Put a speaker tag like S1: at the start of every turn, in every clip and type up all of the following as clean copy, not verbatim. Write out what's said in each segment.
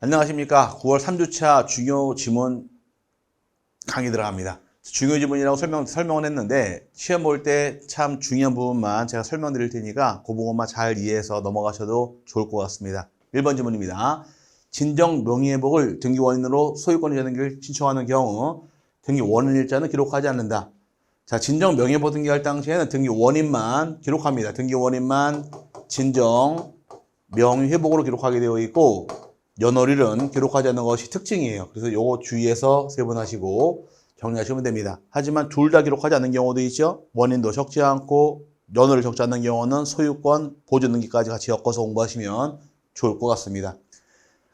S1: 안녕하십니까. 9월 3주차 중요 지문 강의 들어갑니다. 중요 지문이라고 설명을 했는데 시험 볼 때 참 중요한 부분만 제가 설명드릴 테니까 그 부분만 잘 이해해서 넘어가셔도 좋을 것 같습니다. 1번 지문입니다. 진정 명의회복을 등기 원인으로 소유권 이전 등기를 신청하는 경우 등기 원인 일자는 기록하지 않는다. 자, 진정 명의회복 등기할 당시에는 등기 원인만 기록합니다. 등기 원인만 진정 명의회복으로 기록하게 되어 있고 연월일은 기록하지 않는 것이 특징이에요. 그래서 요거 주의해서 세분하시고 정리하시면 됩니다. 하지만 둘 다 기록하지 않는 경우도 있죠. 원인도 적지 않고 연월을 적지 않는 경우는 소유권 보존 등기까지 같이 엮어서 공부하시면 좋을 것 같습니다.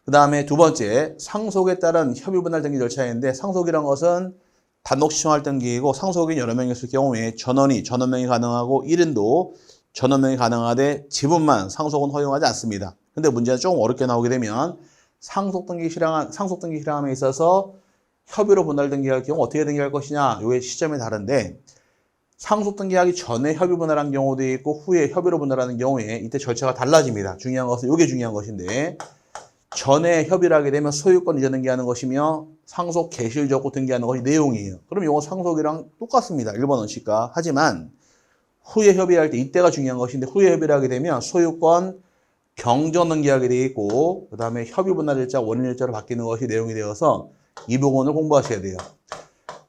S1: 그 다음에 두 번째, 상속에 따른 협의 분할 등기 절차인데 상속이란 것은 단독 신청할 등기이고 상속인 여러 명이 있을 경우에 전원명이 가능하고 1인도 전원명이 가능하되 지분만 상속은 허용하지 않습니다. 근데 문제는 조금 어렵게 나오게 되면 상속 등기 실행함에 있어서 협의로 분할 등기할 경우 어떻게 등기할 것이냐, 요게 시점이 다른데 상속 등기하기 전에 협의 분할한 경우도 있고 후에 협의로 분할하는 경우에 이때 절차가 달라집니다. 중요한 것은 요게 중요한 것인데 전에 협의를 하게 되면 소유권 이전 등기하는 것이며 상속 개시를 적고 등기하는 것이 내용이에요. 그럼 요거 상속이랑 똑같습니다. 1번 원칙과. 하지만 후에 협의할 때 이때가 중요한 것인데 후에 협의를 하게 되면 소유권 경전 등기하게 되어 있고 그 다음에 협의 분할 일자, 원인 일자로 바뀌는 것이 내용이 되어서 이 부분을 공부하셔야 돼요.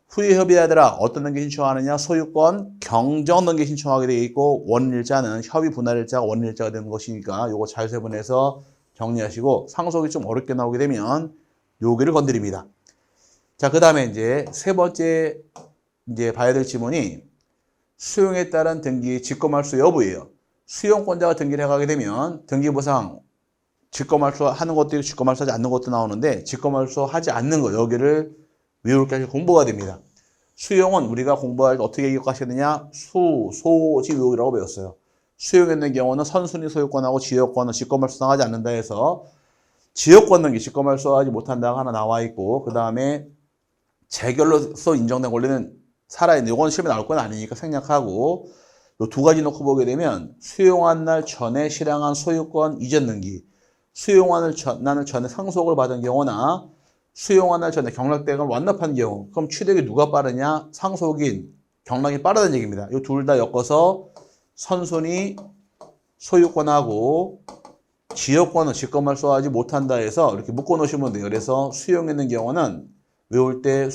S1: 후에 협의하더라 어떤 등기 신청하느냐, 소유권 경전 등기 신청하게 되어 있고 원인 일자는 협의 분할 일자가 원인 일자가 되는 것이니까 요거 잘 세분해서 정리하시고 상속이 좀 어렵게 나오게 되면 여기를 건드립니다. 자, 그 다음에 이제 세 번째 이제 봐야 될 지문이 수용에 따른 등기 직권말소 여부예요. 수용권자가 등기를 해가게 되면 등기부상 직권말소 하는 것도 있고 직권말소하지 않는 것도 나오는데 직권말소 하지 않는 거 여기를 외울 게 공부가 됩니다. 수용은 우리가 공부할 때 어떻게 기억하시느냐, 소지 외우기라고 배웠어요. 수용했는 경우는 선순위 소유권하고 지역권은 직권말소당하지 않는다 해서 지역권 등기 직권말소하지 못한다가 하나 나와 있고 그 다음에 재결로서 인정된 권리는 살아있는, 이건 시험에 나올 건 아니니까 생략하고 이 두 가지 놓고 보게 되면 수용한 날 전에 실행한 소유권 이전 등기, 수용한 날 전에 상속을 받은 경우나 수용한 날 전에 경락대금을 완납한 경우, 그럼 취득이 누가 빠르냐? 상속인, 경락이 빠르다는 얘기입니다. 이 둘 다 엮어서 선순위 소유권하고 지역권은 직권말소하지 못한다 해서 이렇게 묶어 놓으시면 돼요. 그래서 수용했는 경우는 외울 때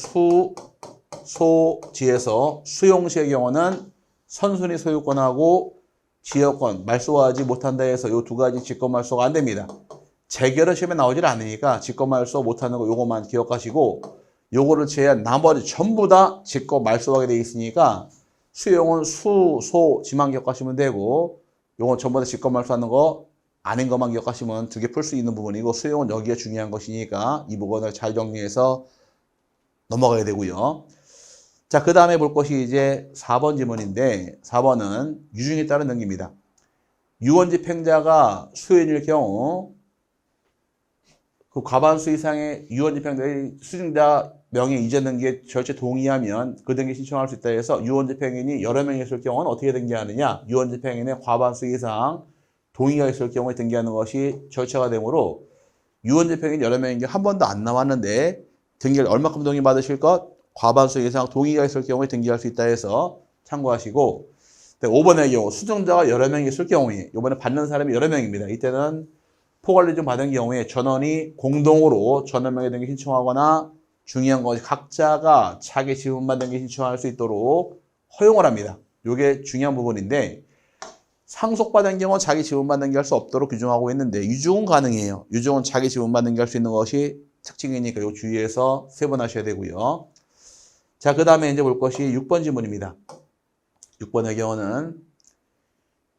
S1: 소지에서 수용시의 경우는 선순위 소유권하고 지역권 말소하지 못한다 해서 이 두 가지 직권말소가 안 됩니다. 재결은 시험에 나오질 않으니까 직권말소 못하는 거 요거만 기억하시고 요거를 제외한 나머지 전부 다 직권말소하게 돼 있으니까 수용은 소지만 기억하시면 되고 요건 전부 다 직권말소하는 거 아닌 것만 기억하시면 두 개 풀 수 있는 부분이고 수용은 여기가 중요한 것이니까 이 부분을 잘 정리해서 넘어가야 되고요. 자, 그 다음에 볼 것이 이제 4번 지문인데 4번은 유증에 따른 등기입니다. 유언집행자가 수요인일 경우 그 과반수 이상의 유언집행자의 수증자 명의 이전 등기에 절체 동의하면 그 등기 신청할 수 있다 해서 유언집행인이 여러 명이 있을 경우는 어떻게 등기하느냐, 유언집행인의 과반수 이상 동의가 있을 경우에 등기하는 것이 절차가 되므로 유언집행인 여러 명인 게 한 번도 안 나왔는데 등기를 얼마큼 동의 받으실 것? 과반수 이상 동의가 있을 경우에 등기할 수 있다 해서 참고하시고 5번의 경우 수증자가 여러 명이 있을 경우에 이번에 받는 사람이 여러 명입니다. 이때는 포괄리증 받은 경우에 전원이 공동으로 전원명의 등기 신청하거나 중요한 것이 각자가 자기 지분만 등기 신청할 수 있도록 허용을 합니다. 이게 중요한 부분인데 상속받은 경우는 자기 지분만 등기할 수 없도록 규정하고 있는데 유증은 가능해요. 유증은 자기 지분만 등기할 수 있는 것이 특징이니까 요 주의해서 세분하셔야 되고요. 자, 그 다음에 이제 볼 것이 6번 지문입니다. 6번의 경우는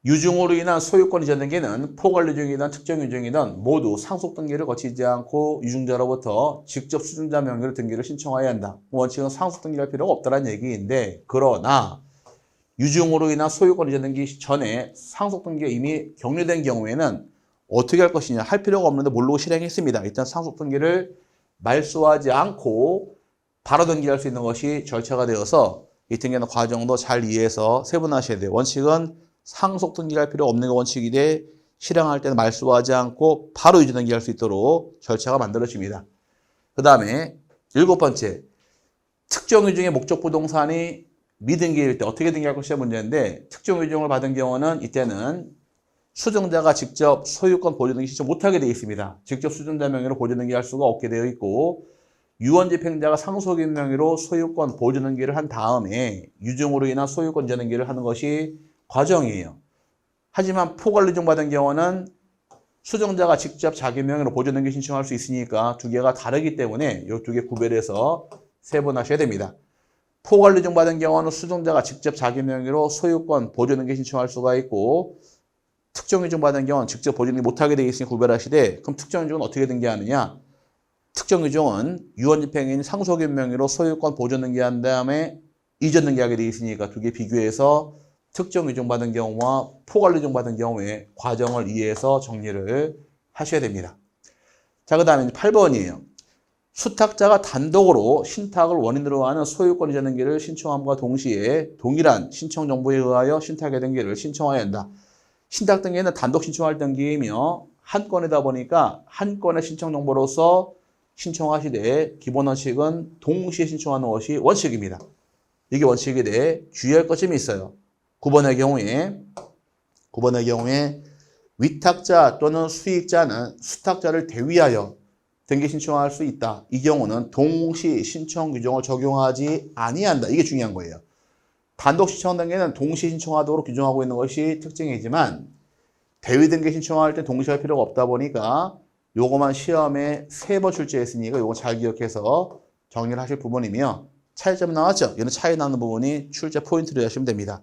S1: 유증으로 인한 소유권 이전 등기는 포괄유증이든 특정유증이든 모두 상속 등기를 거치지 않고 유증자로부터 직접 수증자 명의로 등기를 신청해야 한다. 원칙은 상속 등기할 필요가 없다는 얘기인데 그러나 유증으로 인한 소유권 이전 등기 전에 상속 등기가 이미 격리된 경우에는 어떻게 할 것이냐, 할 필요가 없는데 모르고 실행했습니다. 일단 상속 등기를 말소하지 않고 바로 등기할 수 있는 것이 절차가 되어서 이 등기하는 과정도 잘 이해해서 세분하셔야 돼요. 원칙은 상속 등기할 필요 없는 게 원칙이되 실행할 때는 말소하지 않고 바로 이주 등기할 수 있도록 절차가 만들어집니다. 그 다음에 7번째, 특정 유증의 목적 부동산이 미등기일 때 어떻게 등기할 것이냐 문제인데, 특정 유증을 받은 경우는 이때는 수증자가 직접 소유권 보조 등기 신청 못하게 되어 있습니다. 직접 수증자 명의로 보조 등기할 수가 없게 되어 있고, 유언집행자가 상속인 명의로 소유권 보조 등기를 한 다음에 유증으로 인한 소유권 이전 등기를 하는 것이 과정이에요. 하지만 포괄유증 받은 경우는 수증자가 직접 자기 명의로 보조 등기 신청할 수 있으니까 두 개가 다르기 때문에 이 두 개 구별해서 세분하셔야 됩니다. 포괄유증 받은 경우는 수증자가 직접 자기 명의로 소유권 보조 등기 신청할 수가 있고, 특정유증 받은 경우는 직접 보조 등기 못하게 되어 있으니 구별하시되, 그럼 특정유증은 어떻게 등기하느냐? 특정유증은 유언집행인 상속인 명의로 소유권 보존 등기한 다음에 이전 등기하게 되어 있으니까 두 개 비교해서 특정유증 받은 경우와 포괄유증 받은 경우에 과정을 이해해서 정리를 하셔야 됩니다. 자, 그 다음에 8번이에요. 수탁자가 단독으로 신탁을 원인으로 하는 소유권 이전 등기를 신청함과 동시에 동일한 신청 정보에 의하여 신탁의 등기를 신청해야 한다. 신탁 등기는 단독 신청할 등기이며 한 건이다 보니까 한 건의 신청 정보로서 신청하시되 기본 원칙은 동시에 신청하는 것이 원칙입니다. 이게 원칙인데 주의할 것이 있어요. 9번의 경우에 위탁자 또는 수익자는 수탁자를 대위하여 등기 신청할 수 있다. 이 경우는 동시 신청 규정을 적용하지 아니한다. 이게 중요한 거예요. 단독 신청 등기는 동시 신청하도록 규정하고 있는 것이 특징이지만 대위 등기 신청할 때 동시에 할 필요가 없다 보니까 요거만 시험에 3번 출제했으니까 요거 잘 기억해서 정리를 하실 부분이며, 차이점 나왔죠? 얘는 차이 나는 부분이 출제 포인트로 하시면 됩니다.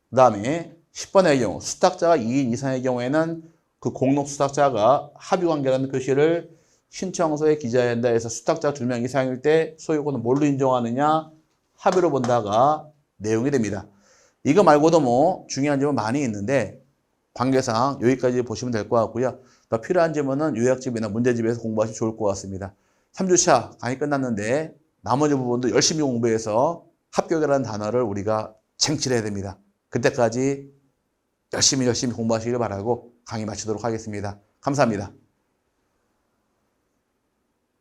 S1: 그 다음에 10번의 경우 수탁자가 2인 이상의 경우에는 그 공록 수탁자가 합의관계라는 표시를 신청서에 기재해야 한다 해서 수탁자 2명 이상일 때 소유권은 뭘로 인정하느냐? 합의로 본다가 내용이 됩니다. 이거 말고도 뭐 중요한 점은 많이 있는데 관계상 여기까지 보시면 될 것 같고요. 더 필요한 질문은 요약집이나 문제집에서 공부하시면 좋을 것 같습니다. 3주차 강의 끝났는데 나머지 부분도 열심히 공부해서 합격이라는 단어를 우리가 쟁취해야 됩니다. 그때까지 열심히 공부하시길 바라고 강의 마치도록 하겠습니다. 감사합니다.